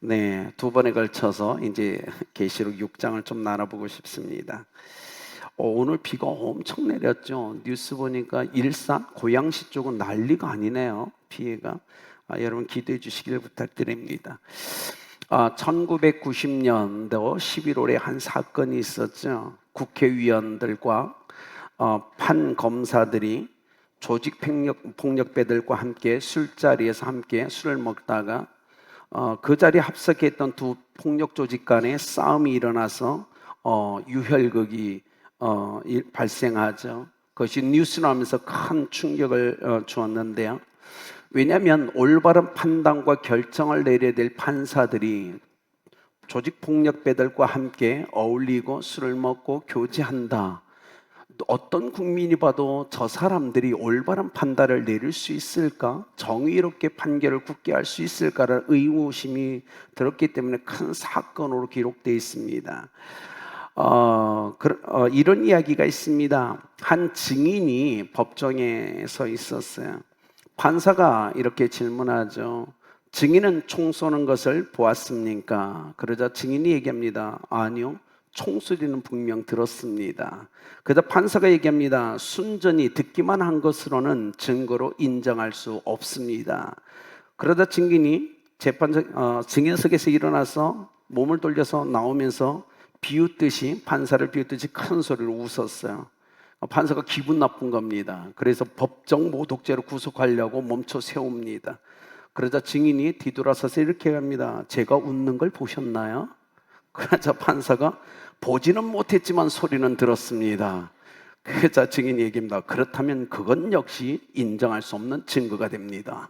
네, 두 번에 걸쳐서 이제 계시록 6장을 좀 나눠보고 싶습니다. 오늘 비가 엄청 내렸죠. 뉴스 보니까 일산, 고양시 쪽은 난리가 아니네요. 피해가. 여러분 기도해 주시길 부탁드립니다. 1990년도 11월에 한 사건이 있었죠. 국회의원들과 판검사들이 폭력배들과 함께 술자리에서 함께 술을 먹다가 그 자리에 합석했던 두 폭력 조직 간에 싸움이 일어나서 유혈극이 발생하죠. 그것이 뉴스로 하면서 큰 충격을 주었는데요. 왜냐하면 올바른 판단과 결정을 내려야 될 판사들이 조직 폭력배들과 함께 어울리고 술을 먹고 교제한다. 어떤 국민이 봐도 저 사람들이 올바른 판단을 내릴 수 있을까? 정의롭게 판결을 굳게 할 수 있을까라는 의구심이 들었기 때문에 큰 사건으로 기록되어 있습니다. 이런 이야기가 있습니다. 한 증인이 법정에 서 있었어요. 판사가 이렇게 질문하죠. 증인은 총 쏘는 것을 보았습니까? 그러자 증인이 얘기합니다. 아니요. 총소리는 분명 들었습니다. 그러자 판사가 얘기합니다. 순전히 듣기만 한 것으로는 증거로 인정할 수 없습니다. 그러다 증인이 증인석에서 일어나서 몸을 돌려서 나오면서 판사를 비웃듯이 큰 소리로 웃었어요. 판사가 기분 나쁜 겁니다. 그래서 법정 모독죄로 구속하려고 멈춰 세웁니다. 그러자 증인이 뒤돌아서서 이렇게 합니다. 제가 웃는 걸 보셨나요? 그러자 판사가 보지는 못했지만 소리는 들었습니다. 그러자 증인이 얘기합니다. 그렇다면 그건 역시 인정할 수 없는 증거가 됩니다.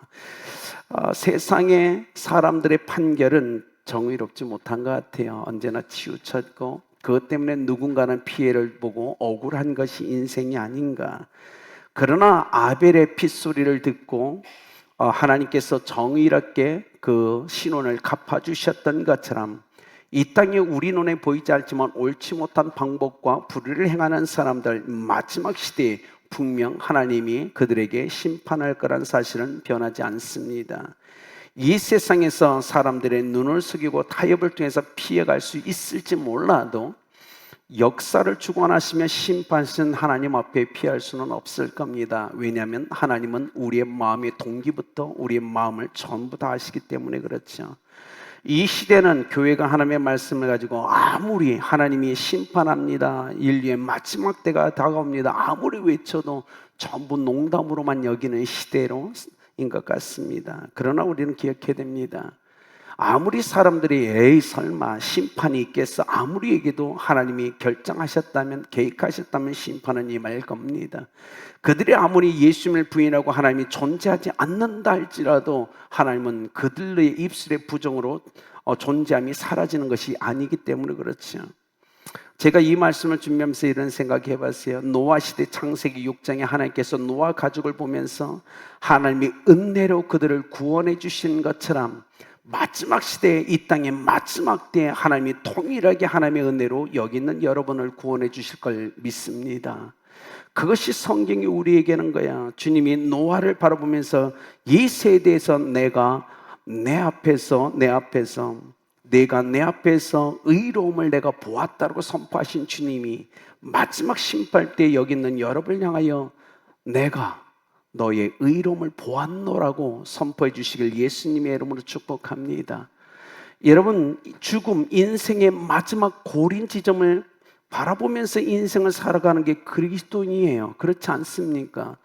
세상의 사람들의 판결은 정의롭지 못한 것 같아요. 언제나 치우쳤고 그것 때문에 누군가는 피해를 보고 억울한 것이 인생이 아닌가. 그러나 아벨의 핏소리를 듣고 하나님께서 정의롭게 그 신원을 갚아주셨던 것처럼 이 땅에 우리 눈에 보이지 않지만 옳지 못한 방법과 불의를 행하는 사람들, 마지막 시대에 분명 하나님이 그들에게 심판할 거란 사실은 변하지 않습니다. 이 세상에서 사람들의 눈을 속이고 타협을 통해서 피해갈 수 있을지 몰라도 역사를 주관하시며 심판하시는 하나님 앞에 피할 수는 없을 겁니다. 왜냐하면 하나님은 우리의 마음의 동기부터 우리의 마음을 전부 다 아시기 때문에 그렇죠. 이 시대는 교회가 하나님의 말씀을 가지고 아무리 하나님이 심판합니다, 인류의 마지막 때가 다가옵니다, 아무리 외쳐도 전부 농담으로만 여기는 시대인 것 같습니다. 그러나 우리는 기억해야 됩니다. 아무리 사람들이 에이 설마 심판이 있겠어 아무리 얘기해도 하나님이 결정하셨다면, 계획하셨다면 심판은 임할 겁니다. 그들이 아무리 예수님을 부인하고 하나님이 존재하지 않는다 할지라도 하나님은 그들의 입술의 부정으로 존재함이 사라지는 것이 아니기 때문에 그렇죠. 제가 이 말씀을 준비하면서 이런 생각 해봤어요. 노아 시대 창세기 6장에 하나님께서 노아 가족을 보면서 하나님이 은혜로 그들을 구원해 주신 것처럼 마지막 시대에 이 땅의 마지막 때에 하나님이 동일하게 하나님의 은혜로 여기 있는 여러분을 구원해 주실 걸 믿습니다. 그것이 성경이 우리에게는 거야. 주님이 노아를 바라보면서 이 세대에서 내가 내 앞에서 의로움을 내가 보았다고 선포하신 주님이 마지막 심판 때 여기 있는 여러분을 향하여 내가 너의 의로움을 보았노라고 선포해 주시길 예수님의 이름으로 축복합니다. 여러분, 죽음, 인생의 마지막 고린 지점을 바라보면서 인생을 살아가는 게 그리스도인이에요. 그렇지 않습니까?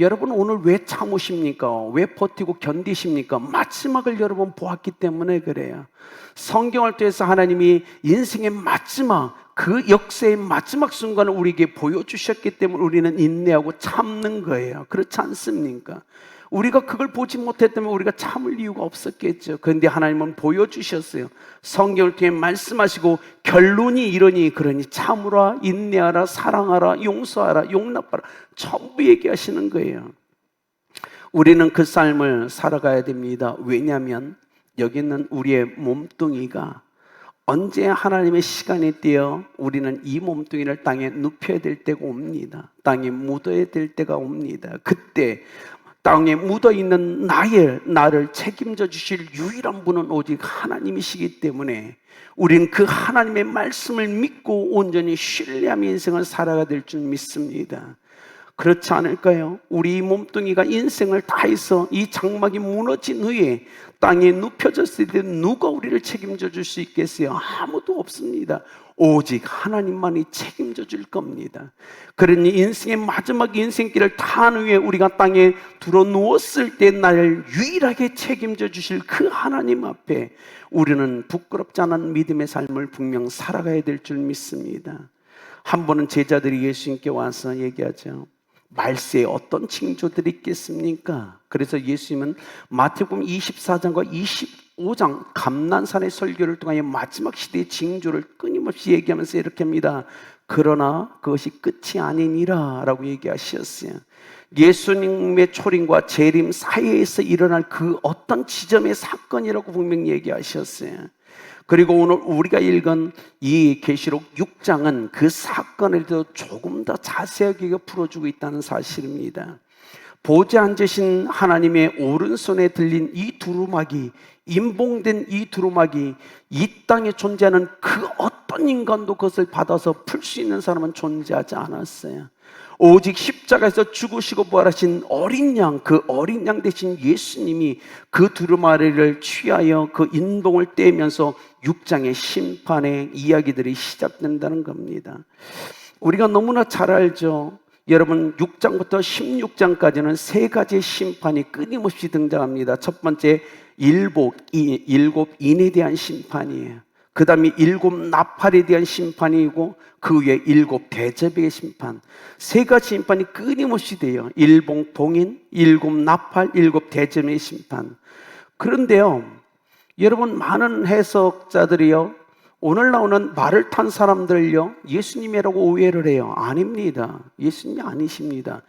여러분 오늘 왜 참으십니까? 왜 버티고 견디십니까? 마지막을 여러분 보았기 때문에 그래요. 성경을 통해서 하나님이 인생의 마지막, 그 역사의 마지막 순간을 우리에게 보여주셨기 때문에 우리는 인내하고 참는 거예요. 그렇지 않습니까? 우리가 그걸 보지 못했다면 우리가 참을 이유가 없었겠죠. 그런데 하나님은 보여주셨어요. 성경을 통해 말씀하시고 결론이 이러니 그러니 참으라, 인내하라, 사랑하라, 용서하라, 용납하라 전부 얘기하시는 거예요. 우리는 그 삶을 살아가야 됩니다. 왜냐하면 여기 있는 우리의 몸뚱이가 언제 하나님의 시간이 되어 우리는 이 몸뚱이를 땅에 눕혀야 될 때가 옵니다. 땅에 묻어야 될 때가 옵니다. 그때 땅에 묻어있는 나를 책임져 주실 유일한 분은 오직 하나님이시기 때문에 우리는 그 하나님의 말씀을 믿고 온전히 신뢰하며 인생을 살아가야 될 줄 믿습니다. 그렇지 않을까요? 우리 몸뚱이가 인생을 다해서 이 장막이 무너진 후에 땅에 눕혀졌을 때 누가 우리를 책임져 줄 수 있겠어요? 아무도 없습니다. 오직 하나님만이 책임져 줄 겁니다. 그러니 인생의 마지막 인생길을 다한 후에 우리가 땅에 들어 누웠을 때 나를 유일하게 책임져 주실 그 하나님 앞에 우리는 부끄럽지 않은 믿음의 삶을 분명 살아가야 될 줄 믿습니다. 한 번은 제자들이 예수님께 와서 얘기하죠. 말세에 어떤 징조들이 있겠습니까? 그래서 예수님은 마태복음 24장과 25장 감난산의 설교를 통하여 마지막 시대의 징조를 끊임없이 얘기하면서 이렇게 합니다. 그러나 그것이 끝이 아니니라 라고 얘기하셨어요. 예수님의 초림과 재림 사이에서 일어날 그 어떤 지점의 사건이라고 분명히 얘기하셨어요. 그리고 오늘 우리가 읽은 이 계시록 6장은 그 사건에 대해서 조금 더 자세하게 풀어주고 있다는 사실입니다. 보좌에 앉으신 하나님의 오른손에 들린 이 두루마기, 임봉된 이 두루마기, 이 땅에 존재하는 그 어떤 인간도 그것을 받아서 풀 수 있는 사람은 존재하지 않았어요. 오직 십자가에서 죽으시고 부활하신 어린 양, 그 어린 양 대신 예수님이 그 두루마리를 취하여 그 인봉을 떼면서 6장의 심판의 이야기들이 시작된다는 겁니다. 우리가 너무나 잘 알죠. 여러분 6장부터 16장까지는 세 가지의 심판이 끊임없이 등장합니다. 첫 번째 일곱 인에 대한 심판이에요. 그 다음에 일곱 나팔에 대한 심판이고 그 위에 일곱 대접의 심판, 세 가지 심판이 끊임없이 돼요. 일곱 봉인, 일곱 나팔, 일곱 대접의 심판. 그런데요, 여러분 많은 해석자들이요 오늘 나오는 말을 탄 사람들요 예수님이라고 오해를 해요. 아닙니다. 예수님이 아니십니다.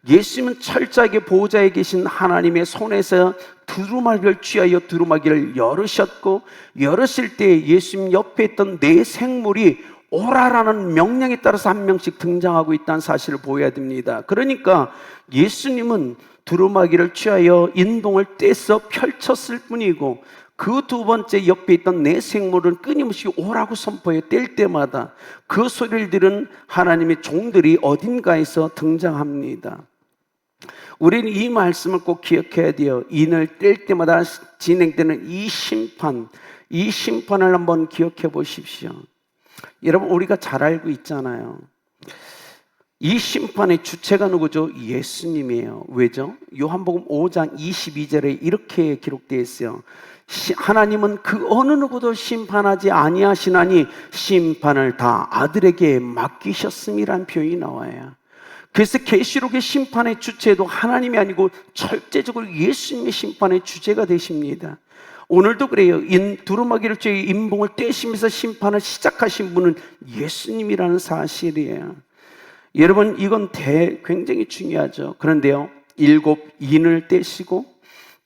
예수님은 철저하게 보좌에 계신 하나님의 손에서 두루마기를 취하여 두루마기를 열으셨고, 열으실 때 예수님 옆에 있던 네 생물이 오라라는 명령에 따라서 한 명씩 등장하고 있다는 사실을 보여야 됩니다. 그러니까 예수님은 두루마기를 취하여 인동을 떼서 펼쳤을 뿐이고, 그 두 번째 옆에 있던 네 생물은 끊임없이 오라고 선포해 뗄 때마다 그 소리를 들은 하나님의 종들이 어딘가에서 등장합니다. 우리는 이 말씀을 꼭 기억해야 돼요. 인을 뗄 때마다 진행되는 이 심판을 한번 기억해 보십시오. 여러분 우리가 잘 알고 있잖아요. 이 심판의 주체가 누구죠? 예수님이에요. 왜죠? 요한복음 5장 22절에 이렇게 기록되어 있어요. 하나님은 그 어느 누구도 심판하지 아니하시나니 심판을 다 아들에게 맡기셨음이란 표현이 나와요. 그래서 계시록의 심판의 주체도 하나님이 아니고 절대적으로 예수님의 심판의 주제가 되십니다. 오늘도 그래요. 두루마기를 쬐 인봉을 떼시면서 심판을 시작하신 분은 예수님이라는 사실이에요. 여러분 이건 굉장히 중요하죠. 그런데요, 일곱 인을 떼시고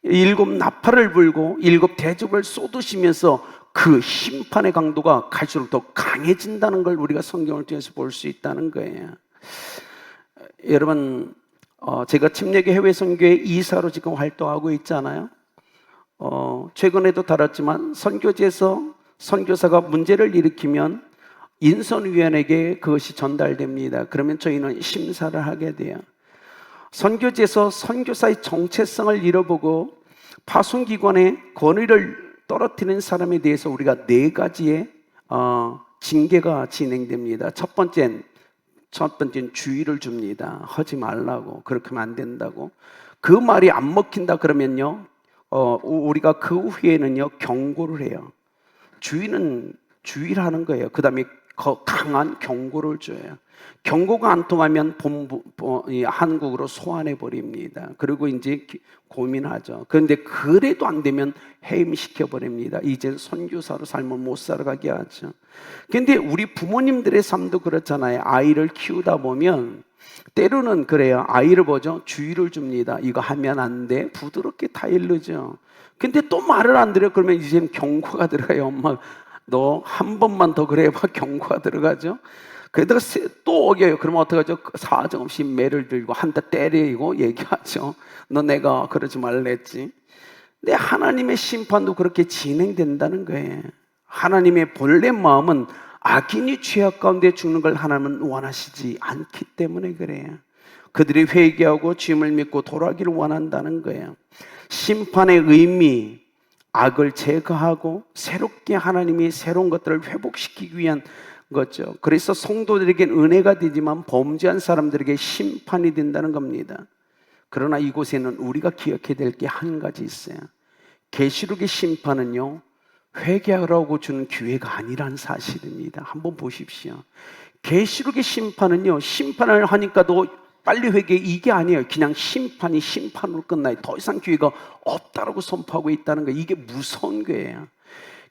일곱 나팔을 불고 일곱 대접을 쏟으시면서 그 심판의 강도가 갈수록 더 강해진다는 걸 우리가 성경을 통해서 볼 수 있다는 거예요. 여러분 제가 침례교 해외 선교회 이사로 지금 활동하고 있잖아요. 최근에도 다뤘지만 선교지에서 선교사가 문제를 일으키면 인선위원에게 그것이 전달됩니다. 그러면 저희는 심사를 하게 돼요. 선교지에서 선교사의 정체성을 잃어보고 파송기관의 권위를 떨어뜨리는 사람에 대해서 우리가 네 가지의 징계가 진행됩니다. 첫 번째는 주의를 줍니다. 하지 말라고, 그렇게 하면 안 된다고. 그 말이 안 먹힌다 그러면요, 우리가 그 후에는요 경고를 해요. 주의를 하는 거예요. 그 다음에 강한 경고를 줘요. 경고가 안 통하면 한국으로 소환해 버립니다. 그리고 이제 고민하죠. 그런데 그래도 안 되면 해임시켜 버립니다. 이제 선교사로 삶을 못 살아가게 하죠. 그런데 우리 부모님들의 삶도 그렇잖아요. 아이를 키우다 보면 때로는 그래요. 아이를 보죠. 주의를 줍니다. 이거 하면 안 돼. 부드럽게 타일르죠. 근데 또 말을 안 들어요. 그러면 이제는 경고가 들어가요. 엄마 너 한 번만 더 그래 봐. 경고가 들어가죠. 그러다가 또 어겨요. 그러면 어떡하죠? 사정없이 매를 들고 한 대 때리고 얘기하죠. 너 내가 그러지 말랬지. 근데 하나님의 심판도 그렇게 진행된다는 거예요. 하나님의 본래 마음은 악인이 죄악 가운데 죽는 걸 하나님은 원하시지 않기 때문에 그래요. 그들이 회개하고 주님을 믿고 돌아가기를 원한다는 거예요. 심판의 의미, 악을 제거하고 새롭게 하나님이 새로운 것들을 회복시키기 위한 거죠. 그래서 성도들에게는 은혜가 되지만 범죄한 사람들에게 심판이 된다는 겁니다. 그러나 이곳에는 우리가 기억해야 될 게 한 가지 있어요. 계시록의 심판은요, 회개하라고 주는 기회가 아니란 사실입니다. 한번 보십시오. 계시록의 심판은요, 심판을 하니까도 빨리 회개, 이게 아니에요. 그냥 심판이 심판으로 끝나요. 더 이상 기회가 없다라고 선포하고 있다는 거예요. 이게 무서운 거예요.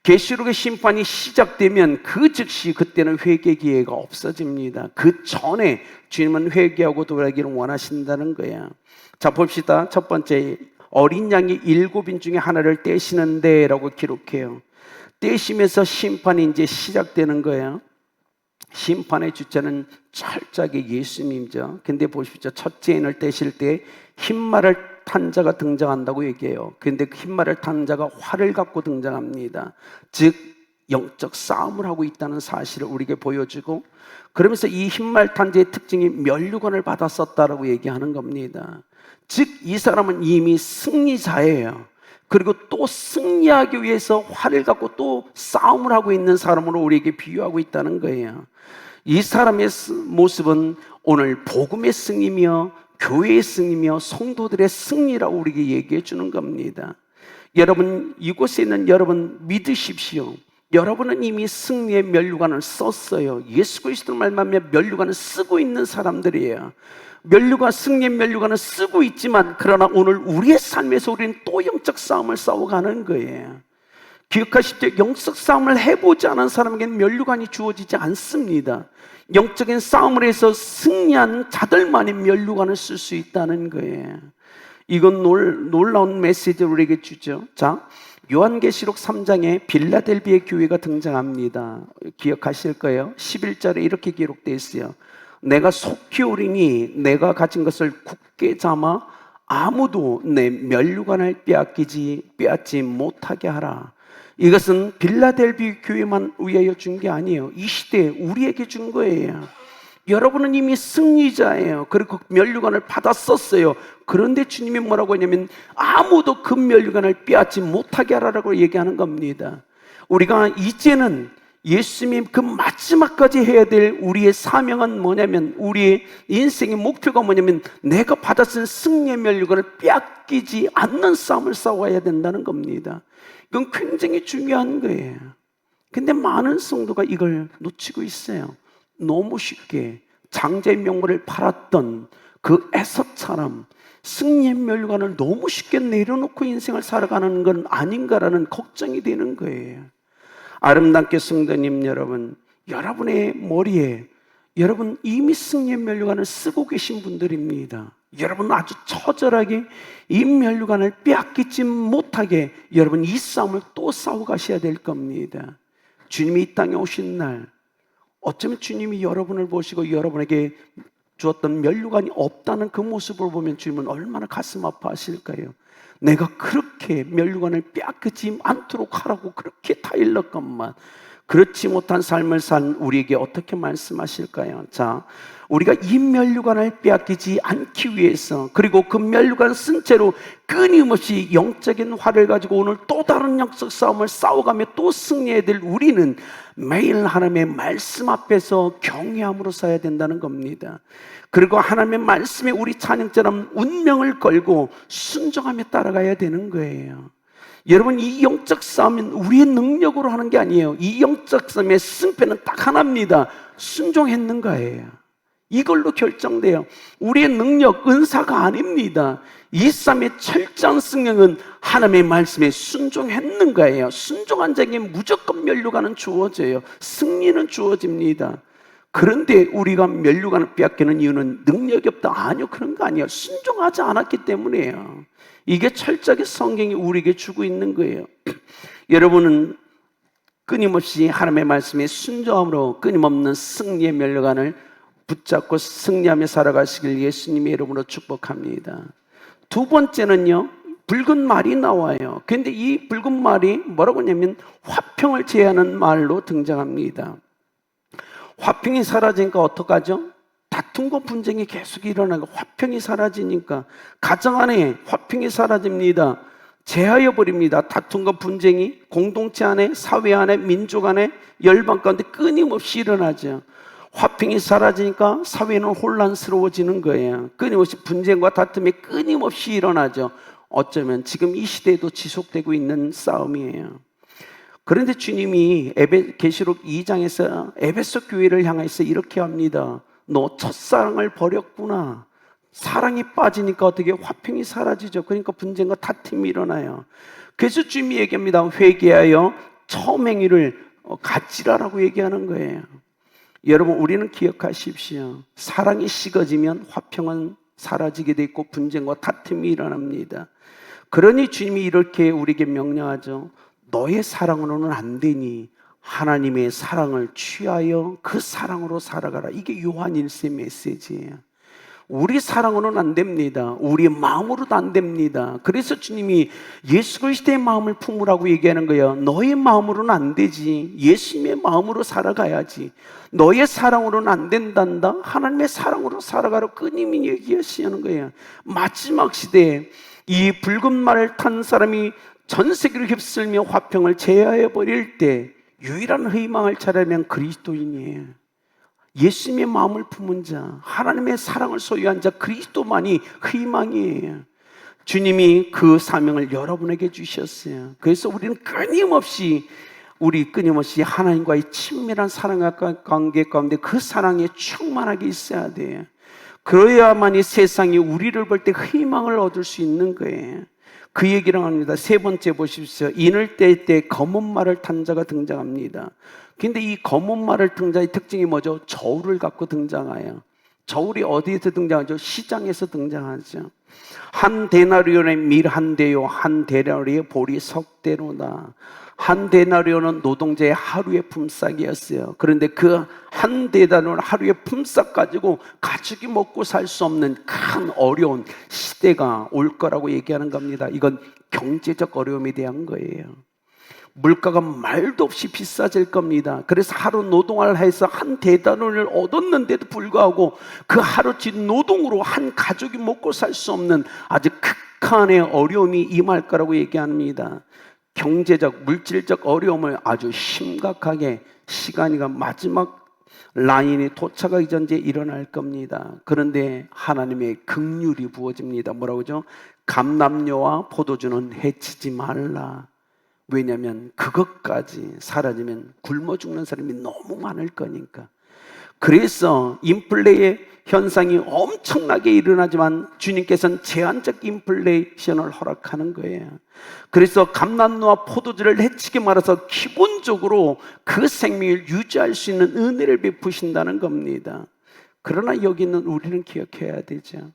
계시록의 심판이 시작되면 그 즉시 그때는 회개 기회가 없어집니다. 그 전에 주님은 회개하고 돌아가기를 원하신다는 거예요. 자, 봅시다. 첫 번째, 어린 양이 7인 중에 하나를 떼시는데 라고 기록해요. 떼시면서 심판이 이제 시작되는 거예요. 심판의 주체는 철저하게 예수님이죠. 근데 보십시오. 첫째 인을 떼실 때 흰말을 탄 자가 등장한다고 얘기해요. 근데 그 흰말을 탄 자가 활을 갖고 등장합니다. 즉 영적 싸움을 하고 있다는 사실을 우리에게 보여주고, 그러면서 이 흰말 탄 자의 특징이 면류관을 받았었다라고 얘기하는 겁니다. 즉 이 사람은 이미 승리자예요. 그리고 또 승리하기 위해서 활을 갖고 또 싸움을 하고 있는 사람으로 우리에게 비유하고 있다는 거예요. 이 사람의 모습은 오늘 복음의 승리며 교회의 승리며 성도들의 승리라고 우리에게 얘기해 주는 겁니다. 여러분, 이곳에 있는 여러분 믿으십시오. 여러분은 이미 승리의 면류관을 썼어요. 예수 그리스도 말하며 면류관을 쓰고 있는 사람들이에요. 면류관, 승리의 면류관을 쓰고 있지만, 그러나 오늘 우리의 삶에서 우리는 또 영적 싸움을 싸워가는 거예요. 기억하십시오. 영적 싸움을 해보지 않은 사람에게는 면류관이 주어지지 않습니다. 영적인 싸움을 해서 승리한 자들만이 면류관을 쓸 수 있다는 거예요. 이건 놀라운 메시지를 우리에게 주죠. 자, 요한계시록 3장에 빌라델비의 교회가 등장합니다. 기억하실 거예요. 11절에 이렇게 기록되어 있어요. 내가 속히 오리니 내가 가진 것을 굳게 잡아 아무도 내 면류관을 빼앗지 못하게 하라. 이것은 빌라델비 교회만 위하여 준 게 아니에요. 이 시대에 우리에게 준 거예요. 여러분은 이미 승리자예요. 그리고 면류관을 받았었어요. 그런데 주님이 뭐라고 하냐면 아무도 그 면류관을 빼앗지 못하게 하라고 얘기하는 겁니다. 우리가 이제는 예수님 그 마지막까지 해야 될 우리의 사명은 뭐냐면, 우리의 인생의 목표가 뭐냐면 내가 받았은 승리의 면류관을 빼앗기지 않는 싸움을 싸워야 된다는 겁니다. 이건 굉장히 중요한 거예요. 근데 많은 성도가 이걸 놓치고 있어요. 너무 쉽게 장자의 명물을 팔았던 그 에서처럼 승리의 면류관을 너무 쉽게 내려놓고 인생을 살아가는 건 아닌가라는 걱정이 되는 거예요. 아름답게 성도님 여러분, 여러분의 머리에 여러분 이미 승리의 면류관을 쓰고 계신 분들입니다. 여러분 아주 처절하게 이 면류관을 빼앗기지 못하게 여러분 이 싸움을 또 싸워 가셔야 될 겁니다. 주님이 이 땅에 오신 날, 어쩌면 주님이 여러분을 보시고 여러분에게 주었던 면류관이 없다는 그 모습을 보면 주님은 얼마나 가슴 아파하실까요? 내가 그렇게 면류관을 빼앗기지 않도록 하라고 그렇게 타일렀건만 그렇지 못한 삶을 산 우리에게 어떻게 말씀하실까요? 자, 우리가 이 면류관을 빼앗기지 않기 위해서, 그리고 그 면류관 쓴 채로 끊임없이 영적인 활을 가지고 오늘 또 다른 영적 싸움을 싸워가며 또 승리해야 될 우리는 매일 하나님의 말씀 앞에서 경외함으로 서야 된다는 겁니다. 그리고 하나님의 말씀에 우리 찬양처럼 운명을 걸고 순종하며 따라가야 되는 거예요. 여러분, 이 영적 싸움은 우리의 능력으로 하는 게 아니에요. 이 영적 싸움의 승패는 딱 하나입니다. 순종했는가예요. 이걸로 결정돼요. 우리의 능력, 은사가 아닙니다. 이 싸움의 철저한 승리는 하나님의 말씀에 순종했는가예요. 순종한 자에게 무조건 면류관은 주어져요. 승리는 주어집니다. 그런데 우리가 면류관을 빼앗기는 이유는 능력이 없다. 아니요, 그런 거 아니에요. 순종하지 않았기 때문이에요. 이게 철저하게 성경이 우리에게 주고 있는 거예요. 여러분은 끊임없이 하나님의 말씀에 순종함으로 끊임없는 승리의 면류관을 붙잡고 승리하며 살아가시길 예수님의 이름으로 축복합니다. 두 번째는요, 붉은 말이 나와요. 그런데 이 붉은 말이 뭐라고 하냐면 화평을 제하는 말로 등장합니다. 화평이 사라지니까 어떡하죠? 다툼과 분쟁이 계속 일어나고 화평이 사라지니까 가정 안에 화평이 사라집니다. 제하여 버립니다. 다툼과 분쟁이 공동체 안에, 사회 안에, 민족 안에, 열방 가운데 끊임없이 일어나죠. 화평이 사라지니까 사회는 혼란스러워지는 거예요. 끊임없이 분쟁과 다툼이 끊임없이 일어나죠. 어쩌면 지금 이 시대에도 지속되고 있는 싸움이에요. 그런데 주님이 계시록 2장에서 에베소 교회를 향해서 이렇게 합니다. 너 첫사랑을 버렸구나. 사랑이 빠지니까 어떻게 화평이 사라지죠. 그러니까 분쟁과 다툼이 일어나요. 그래서 주님이 얘기합니다. 회개하여 처음 행위를 갖지라라고 얘기하는 거예요. 여러분, 우리는 기억하십시오. 사랑이 식어지면 화평은 사라지게 돼 있고 분쟁과 다툼이 일어납니다. 그러니 주님이 이렇게 우리에게 명령하죠. 너의 사랑으로는 안 되니 하나님의 사랑을 취하여 그 사랑으로 살아가라. 이게 요한 1세 메시지예요. 우리 사랑으로는 안 됩니다. 우리의 마음으로도 안 됩니다. 그래서 주님이 예수 그리스도의 마음을 품으라고 얘기하는 거예요. 너의 마음으로는 안 되지. 예수님의 마음으로 살아가야지. 너의 사랑으로는 안 된단다. 하나님의 사랑으로 살아가라고 끊임이 얘기하시는 거예요. 마지막 시대에 이 붉은 말을 탄 사람이 전 세계를 휩쓸며 화평을 제하해 버릴 때 유일한 희망을 찾으면 그리스도인이에요. 예수님의 마음을 품은 자, 하나님의 사랑을 소유한 자, 그리스도만이 희망이에요. 주님이 그 사명을 여러분에게 주셨어요. 그래서 우리는 끊임없이 하나님과의 친밀한 사랑과 관계 가운데 그 사랑에 충만하게 있어야 돼요. 그래야만이 세상이 우리를 볼 때 희망을 얻을 수 있는 거예요. 그 얘기를 합니다. 세 번째 보십시오. 인을 뗄 때 검은 말을 탄 자가 등장합니다. 근데 이 검은 말을 탄 자의 특징이 뭐죠? 저울을 갖고 등장해요. 저울이 어디에서 등장하죠? 시장에서 등장하죠. 한 데나리온의 밀 한 대요, 한 데나리온의 보리 석 대로다. 한 데나리온은 노동자의 하루의 품삯이었어요. 그런데 그 한 데나리온 하루의 품삯 가지고 가족이 먹고 살 수 없는 큰 어려운 시대가 올 거라고 얘기하는 겁니다. 이건 경제적 어려움에 대한 거예요. 물가가 말도 없이 비싸질 겁니다. 그래서 하루 노동을 해서 한 데나리온을 얻었는데도 불구하고 그 하루치 노동으로 한 가족이 먹고 살 수 없는 아주 극한의 어려움이 임할 거라고 얘기합니다. 경제적, 물질적 어려움을 아주 심각하게 시간이가 마지막 라인에 도착하기 전에 일어날 겁니다. 그런데 하나님의 긍휼이 부어집니다. 뭐라고 하죠? 감람료와 포도주는 해치지 말라. 왜냐하면 그것까지 사라지면 굶어 죽는 사람이 너무 많을 거니까. 그래서 인플레의 현상이 엄청나게 일어나지만 주님께서는 제한적 인플레이션을 허락하는 거예요. 그래서 감람료와 포도주를 해치게 말아서 기본적으로 그 생명을 유지할 수 있는 은혜를 베푸신다는 겁니다. 그러나 여기는 우리는 기억해야 되죠.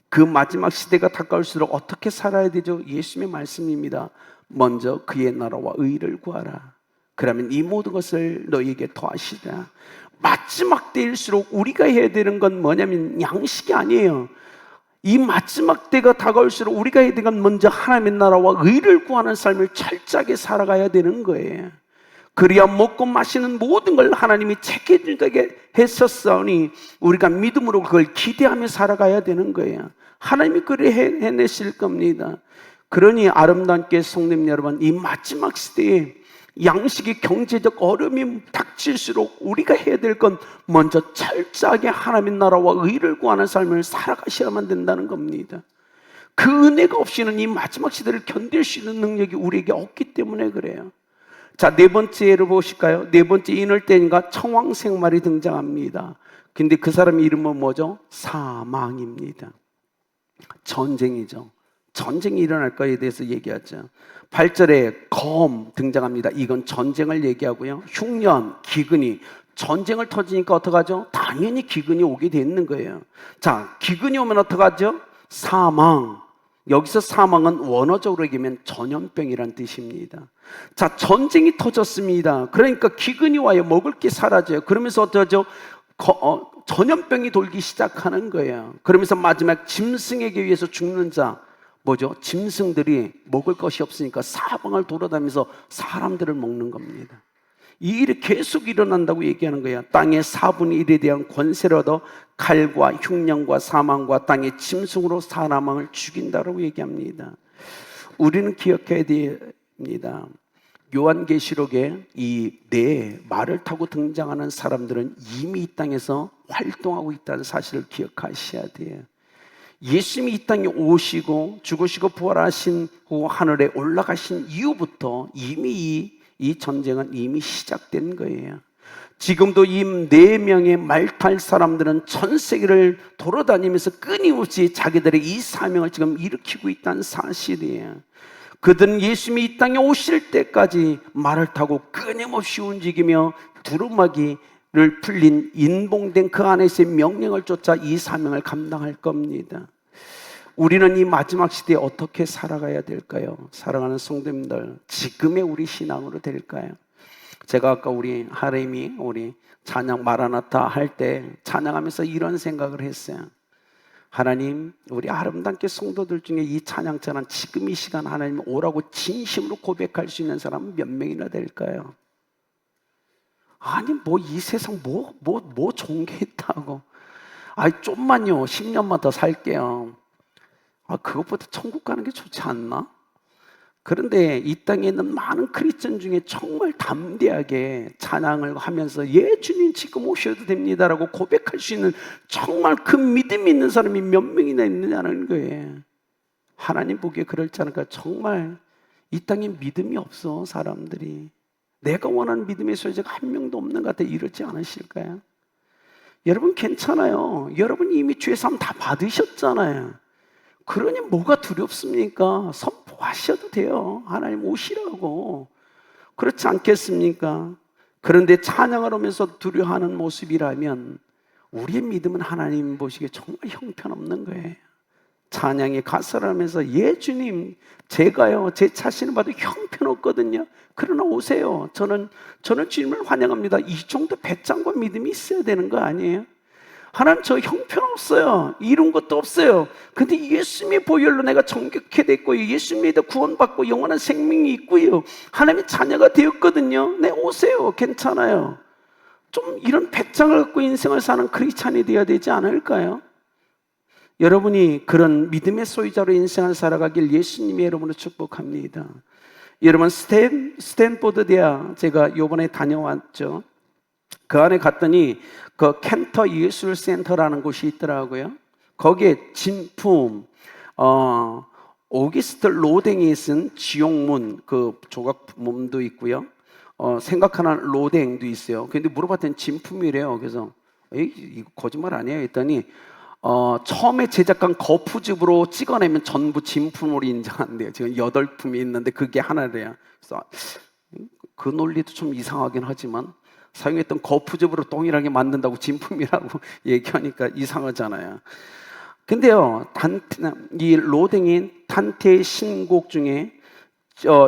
그 마지막 시대가 다가올수록 어떻게 살아야 되죠? 예수님의 말씀입니다. 먼저 그의 나라와 의를 구하라. 그러면 이 모든 것을 너희에게 더하시라. 마지막 때일수록 우리가 해야 되는 건 뭐냐면 양식이 아니에요. 이 마지막 때가 다가올수록 우리가 해야 되는 건 먼저 하나님의 나라와 의를 구하는 삶을 철저하게 살아가야 되는 거예요. 그래야 먹고 마시는 모든 걸 하나님이 책임지게 했었사오니 우리가 믿음으로 그걸 기대하며 살아가야 되는 거예요. 하나님이 그래 해내실 겁니다. 그러니 아름답게 성도님 여러분, 이 마지막 시대에 양식이 경제적 어려움이 닥칠수록 우리가 해야 될 건 먼저 철저하게 하나님의 나라와 의를 구하는 삶을 살아가셔야만 된다는 겁니다. 그 은혜가 없이는 이 마지막 시대를 견딜 수 있는 능력이 우리에게 없기 때문에 그래요. 자, 네 번째를 보실까요? 네 번째 인을 때니까 청왕생말이 등장합니다. 근데 그 사람 이름은 뭐죠? 사망입니다. 전쟁이죠. 전쟁이 일어날 거에 대해서 얘기하죠. 8절에 검 등장합니다. 이건 전쟁을 얘기하고요. 흉년, 기근이, 전쟁을 터지니까 어떡하죠? 당연히 기근이 오게 되는 거예요. 자, 기근이 오면 어떡하죠? 사망. 여기서 사망은 원어적으로 얘기하면 전염병이란 뜻입니다. 자, 전쟁이 터졌습니다. 그러니까 기근이 와요. 먹을 게 사라져요. 그러면서 어쩌죠? 전염병이 돌기 시작하는 거예요. 그러면서 마지막 짐승에게 의해서 죽는 자, 뭐죠? 짐승들이 먹을 것이 없으니까 사방을 돌아다니면서 사람들을 먹는 겁니다. 이 일이 계속 일어난다고 얘기하는 거예요. 땅의 4분의 1에 대한 권세를 얻어 칼과 흉년과 사망과 땅의 짐승으로 사람을 죽인다고 얘기합니다. 우리는 기억해야 됩니다. 요한계시록에 이 네 말을 타고 등장하는 사람들은 이미 이 땅에서 활동하고 있다는 사실을 기억하셔야 돼요. 예수님이 이 땅에 오시고 죽으시고 부활하신 후 하늘에 올라가신 이후부터 이미 이 전쟁은 이미 시작된 거예요. 지금도 이 4명의 말 탈 사람들은 전 세계를 돌아다니면서 끊임없이 자기들의 이 사명을 지금 일으키고 있다는 사실이에요. 그들은 예수님이 이 땅에 오실 때까지 말을 타고 끊임없이 움직이며 두루마기를 풀린 인봉된 그 안에서의 명령을 쫓아 이 사명을 감당할 겁니다. 우리는 이 마지막 시대에 어떻게 살아가야 될까요? 사랑하는 성도님들, 지금의 우리 신앙으로 될까요? 제가 아까 우리 하림이 우리 찬양 마라나타 할 때 찬양하면서 이런 생각을 했어요. 하나님, 우리 아름답게 성도들 중에 이 찬양처럼 지금 이 시간 하나님 오라고 진심으로 고백할 수 있는 사람은 몇 명이나 될까요? 아니 뭐 이 세상 뭐 좋은 게 있다고. 아니 좀만요 10년만 더 살게요. 그것보다 천국 가는 게 좋지 않나? 그런데 이 땅에 있는 많은 크리스천 중에 정말 담대하게 찬양을 하면서 예 주님 지금 오셔도 됩니다라고 고백할 수 있는 정말 그 믿음이 있는 사람이 몇 명이나 있느냐는 거예요. 하나님 보기에 그럴지 않을까. 정말 이 땅에 믿음이 없어 사람들이. 내가 원하는 믿음의 소유자가 한 명도 없는 것 같아. 이러지 않으실까요? 여러분 괜찮아요. 여러분 이미 주의 삶 다 받으셨잖아요. 그러니 뭐가 두렵습니까? 선포하셔도 돼요. 하나님 오시라고. 그렇지 않겠습니까? 그런데 찬양을 하면서 두려워하는 모습이라면 우리의 믿음은 하나님 보시기에 정말 형편없는 거예요. 찬양에 가사를 하면서 예 주님 제가요 제 자신을 봐도 형편없거든요. 그러나 오세요. 저는 주님을 환영합니다. 이 정도 배짱과 믿음이 있어야 되는 거 아니에요? 하나님 저 형편없어요. 이룬 것도 없어요. 근데 예수님의 보혈로 내가 정결케 됐고요. 예수님에 대해 구원받고 영원한 생명이 있고요. 하나님의 자녀가 되었거든요. 네 오세요. 괜찮아요. 좀 이런 배짱을 갖고 인생을 사는 크리스찬이 되어야 되지 않을까요? 여러분이 그런 믿음의 소유자로 인생을 살아가길 예수님의 이름으로 축복합니다. 여러분 스탠포드 대학 제가 요번에 다녀왔죠. 그 안에 갔더니 그 켄터 예술센터라는 곳이 있더라고요. 거기에 진품 오기스트 로댕이 쓴 지옥문 그 조각품도 있고요. 생각하는 로댕도 있어요. 근데 물어봤더니 진품이래요. 그래서 이거 거짓말 아니에요? 했더니 처음에 제작한 거푸집으로 찍어내면 전부 진품으로 인정한대요. 지금 8품이 있는데 그게 하나래요. 그래서 그 논리도 좀 이상하긴 하지만 사용했던 거푸집으로 동일하게 만든다고 진품이라고 얘기하니까 이상하잖아요. 근데요, 이 로댕인 탄테의 신곡 중에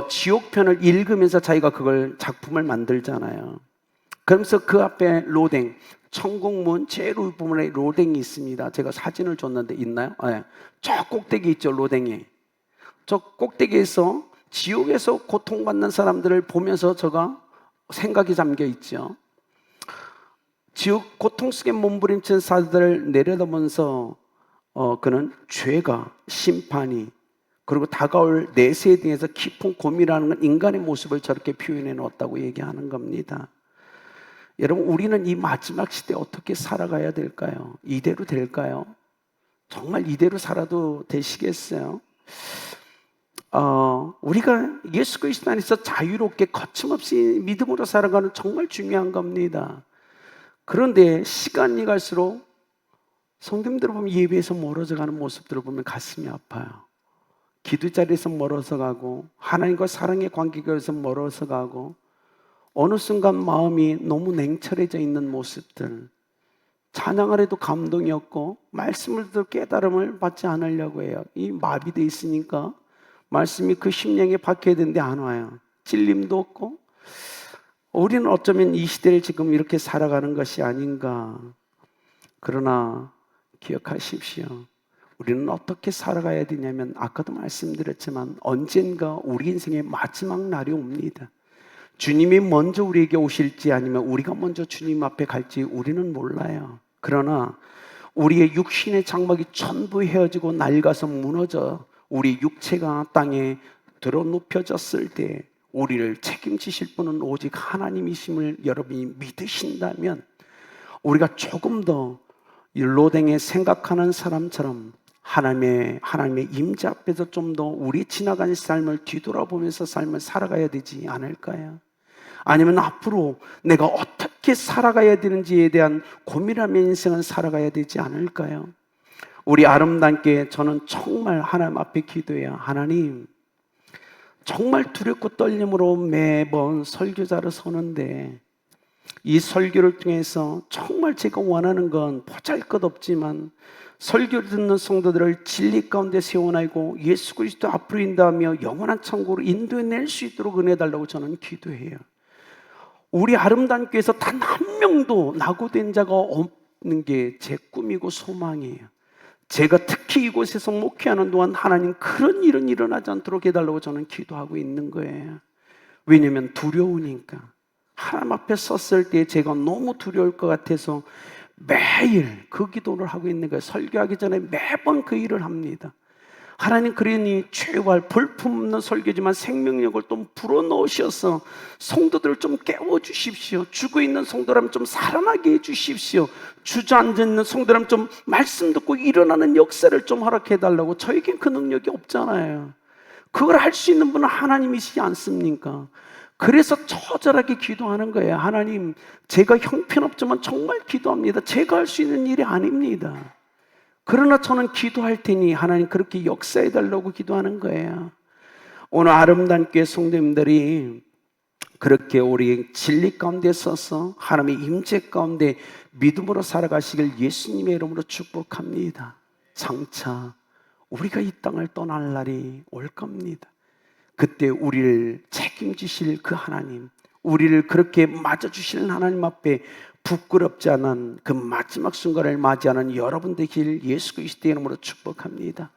지옥편을 읽으면서 자기가 그걸 작품을 만들잖아요. 그러면서 그 앞에 로댕, 천국문 제일 윗부분에 로댕이 있습니다. 제가 사진을 줬는데 있나요? 네. 저 꼭대기 있죠, 로댕이. 저 꼭대기에서 지옥에서 고통받는 사람들을 보면서 저가 생각이 잠겨 있죠. 지옥 고통 속에 몸부림친 사람들을 내려다보면서 그는 죄가, 심판이 그리고 다가올 내세에 대해서 깊은 고민하는 건 인간의 모습을 저렇게 표현해 놓았다고 얘기하는 겁니다. 여러분 우리는 이 마지막 시대에 어떻게 살아가야 될까요? 이대로 될까요? 정말 이대로 살아도 되시겠어요? 우리가 예수 그리스도 안에서 자유롭게 거침없이 믿음으로 살아가는 정말 중요한 겁니다. 그런데 시간이 갈수록 성도님들을 보면 예배에서 멀어져 가는 모습들을 보면 가슴이 아파요. 기도 자리에서 멀어서 가고 하나님과 사랑의 관계에서 멀어서 가고 어느 순간 마음이 너무 냉철해져 있는 모습들. 찬양을 해도 감동이 없고 말씀을 듣도 깨달음을 받지 않으려고 해요. 이 마비돼 있으니까 말씀이 그 심령에 박혀야 되는데 안 와요. 찔림도 없고. 우리는 어쩌면 이 시대를 지금 이렇게 살아가는 것이 아닌가. 그러나 기억하십시오. 우리는 어떻게 살아가야 되냐면 아까도 말씀드렸지만 언젠가 우리 인생의 마지막 날이 옵니다. 주님이 먼저 우리에게 오실지 아니면 우리가 먼저 주님 앞에 갈지 우리는 몰라요. 그러나 우리의 육신의 장막이 전부 헤어지고 낡아서 무너져 우리 육체가 땅에 드러눕혀졌을 때 우리를 책임지실 분은 오직 하나님이심을 여러분이 믿으신다면 우리가 조금 더 로댕에 생각하는 사람처럼 하나님의 임재 앞에서 좀 더 우리 지나간 삶을 뒤돌아보면서 삶을 살아가야 되지 않을까요? 아니면 앞으로 내가 어떻게 살아가야 되는지에 대한 고민하며 인생을 살아가야 되지 않을까요? 우리 아름답게 저는 정말 하나님 앞에 기도해요. 하나님, 정말 두렵고 떨림으로 매번 설교자를 서는데 이 설교를 통해서 정말 제가 원하는 건 보잘것없지만 설교를 듣는 성도들을 진리 가운데 세워나고 예수 그리스도 앞으로 인도하며 영원한 천국으로 인도해낼 수 있도록 은혜 달라고 저는 기도해요. 우리 아름다운 교회에서 단 한 명도 낙오된 자가 없는 게 제 꿈이고 소망이에요. 제가 특히 이곳에서 목회하는 동안 하나님 그런 일은 일어나지 않도록 해달라고 저는 기도하고 있는 거예요. 왜냐하면 두려우니까. 하나님 앞에 섰을 때 제가 너무 두려울 것 같아서 매일 그 기도를 하고 있는 거예요. 설교하기 전에 매번 그 일을 합니다. 하나님, 그러니 죄와 볼품없는 설교지만 생명력을 좀 불어넣으셔서 성도들을 좀 깨워주십시오. 죽어있는 성도라면 좀 살아나게 해주십시오. 주저앉아 있는 성도라면 좀 말씀 듣고 일어나는 역사를 좀 허락해달라고. 저에겐 그 능력이 없잖아요. 그걸 할 수 있는 분은 하나님이시지 않습니까? 그래서 처절하게 기도하는 거예요. 하나님, 제가 형편없지만 정말 기도합니다. 제가 할 수 있는 일이 아닙니다. 그러나 저는 기도할 테니 하나님 그렇게 역사해달라고 기도하는 거예요. 오늘 아름다운 교회 성도님들이 그렇게 우리 진리 가운데 서서 하나님의 임재 가운데 믿음으로 살아가시길 예수님의 이름으로 축복합니다. 장차 우리가 이 땅을 떠날 날이 올 겁니다. 그때 우리를 책임지실 그 하나님, 우리를 그렇게 맞아주시는 하나님 앞에 부끄럽지 않은 그 마지막 순간을 맞이하는 여러분 되길 예수 그리스도의 이름으로 축복합니다.